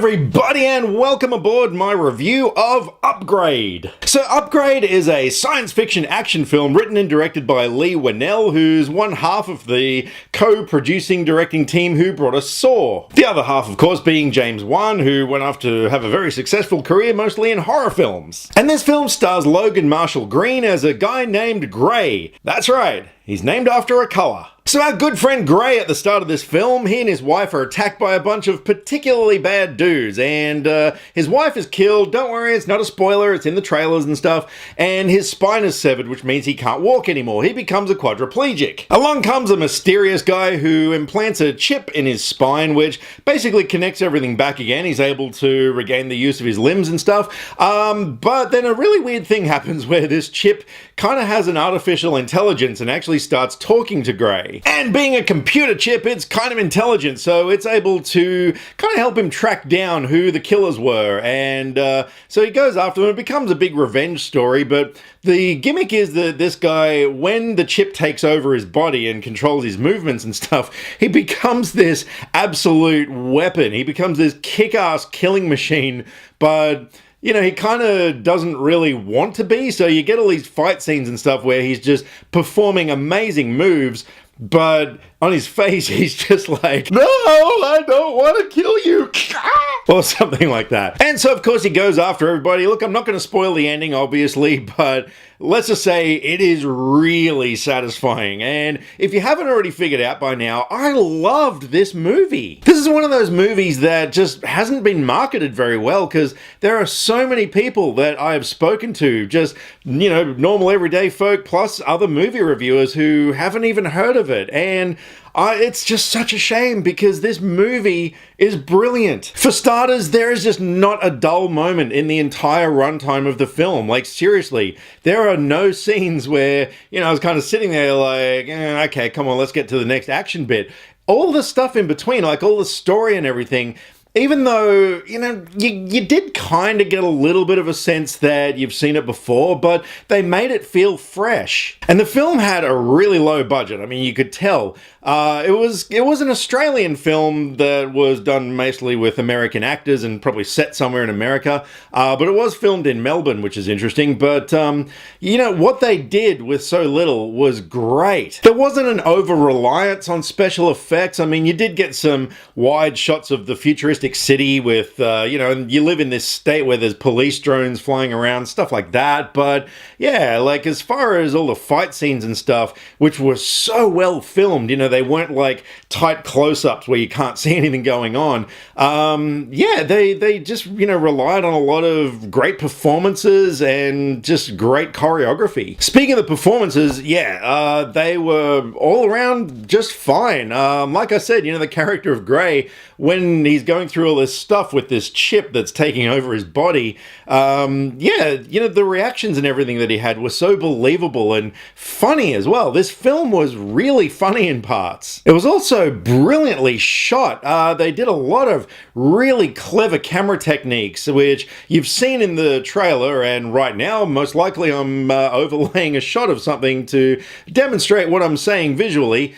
everybody, and welcome aboard my review of Upgrade. So Upgrade is a science fiction action film written and directed by Leigh Whannell, who's one half of the co-producing directing team who brought us Saw. The other half, of course, being James Wan, who went off to have a very successful career mostly in horror films. And this film stars Logan Marshall Green as a guy named Gray. That's right, he's named after a color. So our good friend Gray, at the start of this film, he and his wife are attacked by a bunch of particularly bad dudes, and his wife is killed. Don't worry, it's not a spoiler, it's in the trailers and stuff, and his spine is severed, which means he can't walk anymore. He becomes a quadriplegic. Along comes a mysterious guy who implants a chip in his spine, which basically connects everything back again. He's able to regain the use of his limbs and stuff, but then a really weird thing happens where this chip kind of has an artificial intelligence and actually starts talking to Gray. And being a computer chip, it's kind of intelligent, so it's able to kind of help him track down who the killers were. And so he goes after them. It becomes a big revenge story, but the gimmick is that this guy, when the chip takes over his body and controls his movements and stuff, he becomes this absolute weapon. He becomes this kick-ass killing machine, but you know, he kind of doesn't really want to be, so you get all these fight scenes and stuff where he's just performing amazing moves, but on his face, he's just like, no, I don't want to kill you, or something like that. And so, of course, he goes after everybody. Look, I'm not going to spoil the ending, obviously, but let's just say it is really satisfying. And if you haven't already figured out by now, I loved this movie. This is one of those movies that just hasn't been marketed very well, because there are so many people that I have spoken to, just, you know, normal everyday folk, plus other movie reviewers who haven't even heard of it. And it's just such a shame, because this movie is brilliant. For starters, there is just not a dull moment in the entire runtime of the film. Like, seriously, there are no scenes where, you know, I was kind of sitting there like, okay, come on, let's get to the next action bit. All the stuff in between, like all the story and everything, even though, you know, you did kind of get a little bit of a sense that you've seen it before, but they made it feel fresh. And the film had a really low budget. I mean, you could tell. It was an Australian film that was done mostly with American actors and probably set somewhere in America, but it was filmed in Melbourne, which is interesting. But, you know, what they did with so little was great. There wasn't an over-reliance on special effects. I mean, you did get some wide shots of the futuristic city with, you know, you live in this state where there's police drones flying around, stuff like that. But yeah, like as far as all the fight scenes and stuff, which were so well filmed, you know, they weren't like tight close-ups where you can't see anything going on. Yeah, they just, you know, relied on a lot of great performances and just great choreography. Speaking of the performances, yeah, they were all around just fine. Like I said, you know, the character of Gray, when he's going through all this stuff with this chip that's taking over his body, yeah, you know, the reactions and everything that he had were so believable and funny as well. This film was really funny in parts. It was also brilliantly shot. They did a lot of really clever camera techniques, which you've seen in the trailer, and right now, most likely I'm overlaying a shot of something to demonstrate what I'm saying visually.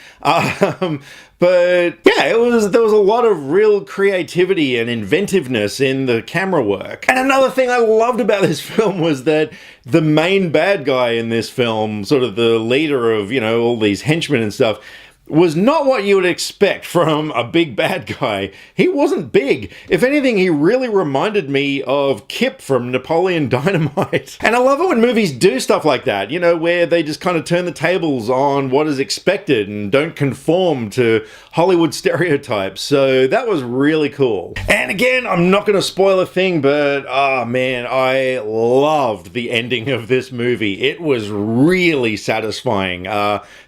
But yeah, there was a lot of real creativity and inventiveness in the camera work. And another thing I loved about this film was that the main bad guy in this film, sort of the leader of, you know, all these henchmen and stuff, was not what you would expect from a big bad guy. He wasn't big. If anything, he really reminded me of Kip from Napoleon Dynamite. And I love it when movies do stuff like that, you know, where they just kind of turn the tables on what is expected and don't conform to Hollywood stereotypes. So that was really cool. And again, I'm not going to spoil a thing, but oh man, I loved the ending of this movie. It was really satisfying.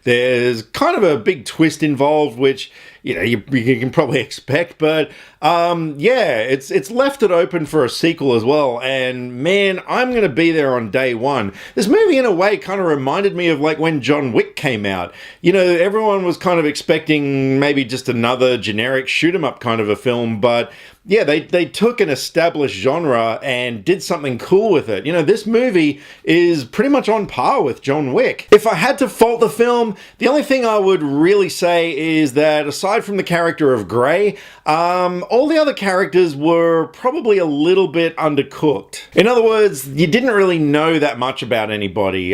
There's kind of a big twist involved, which, you know, you can probably expect, but yeah, it's left it open for a sequel as well, and man, I'm gonna be there on day one. This movie, in a way, kind of reminded me of like when John Wick came out. You know, everyone was kind of expecting maybe just another generic shoot 'em up kind of a film, but yeah, they took an established genre and did something cool with it. You know, this movie is pretty much on par with John Wick. If I had to fault the film, the only thing I would really say is that aside from the character of Gray, all all the other characters were probably a little bit undercooked. In other words, you didn't really know that much about anybody.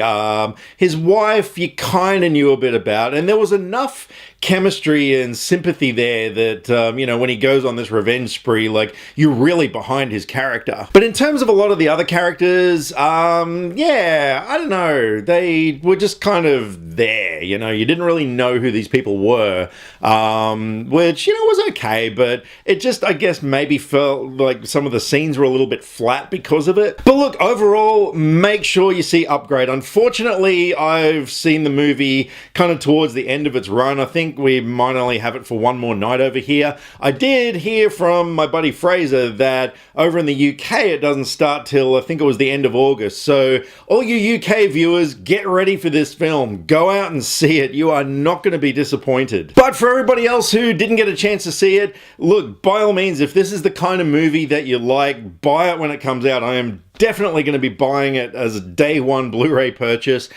His wife, you kind of knew a bit about, and there was enough chemistry and sympathy there that, you know, when he goes on this revenge spree, like, you're really behind his character. But in terms of a lot of the other characters, yeah, I don't know. They were just kind of there, you know. You didn't really know who these people were, which, you know, was okay, but it just, I guess, maybe felt like some of the scenes were a little bit flat because of it. But look, overall, make sure you see Upgrade. Unfortunately, I've seen the movie kind of towards the end of its run. I think we might only have it for one more night over here. I did hear from my buddy Fraser that over in the UK it doesn't start till, I think it was the end of August. So all you UK viewers, get ready for this film. Go out and see it. You are not going to be disappointed. But for everybody else who didn't get a chance to see it, look, by all means, if this is the kind of movie that you like, buy it when it comes out. I am definitely going to be buying it as a day one Blu-ray purchase.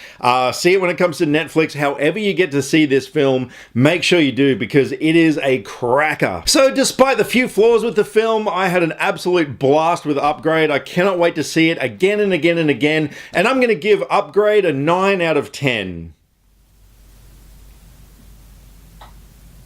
See it when it comes to Netflix. However you get to see this film, make sure you do, because it is a cracker. So despite the few flaws with the film, I had an absolute blast with Upgrade. I cannot wait to see it again and again and again, and I'm going to give Upgrade a 9 out of 10.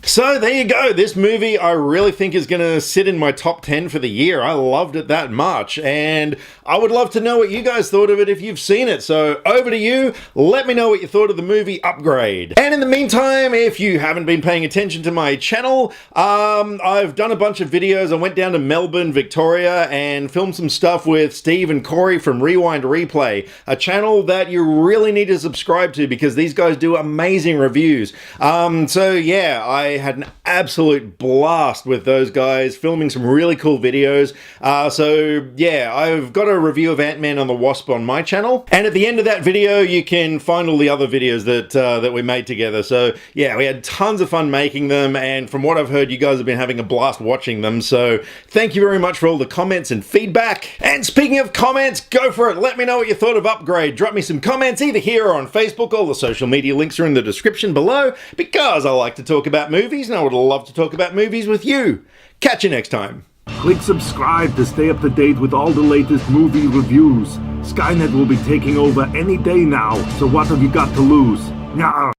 So there you go. This movie I really think is going to sit in my top 10 for the year. I loved it that much, and I would love to know what you guys thought of it if you've seen it. So over to you. Let me know what you thought of the movie Upgrade. And in the meantime, if you haven't been paying attention to my channel, I've done a bunch of videos. I went down to Melbourne, Victoria, and filmed some stuff with Steve and Corey from Rewind Replay, a channel that you really need to subscribe to because these guys do amazing reviews. So yeah, I had an absolute blast with those guys, filming some really cool videos. So yeah, I've got a review of Ant-Man and the Wasp on my channel, and at the end of that video you can find all the other videos that we made together. So yeah, we had tons of fun making them, and from what I've heard, you guys have been having a blast watching them. So thank you very much for all the comments and feedback. And speaking of comments, go for it. Let me know what you thought of Upgrade. Drop me some comments either here or on Facebook. All the social media links are in the description below, because I like to talk about movies and I would love to talk about movies with you. Catch you next time. Click subscribe to stay up to date with all the latest movie reviews. Skynet will be taking over any day now, so what have you got to lose? Nyah.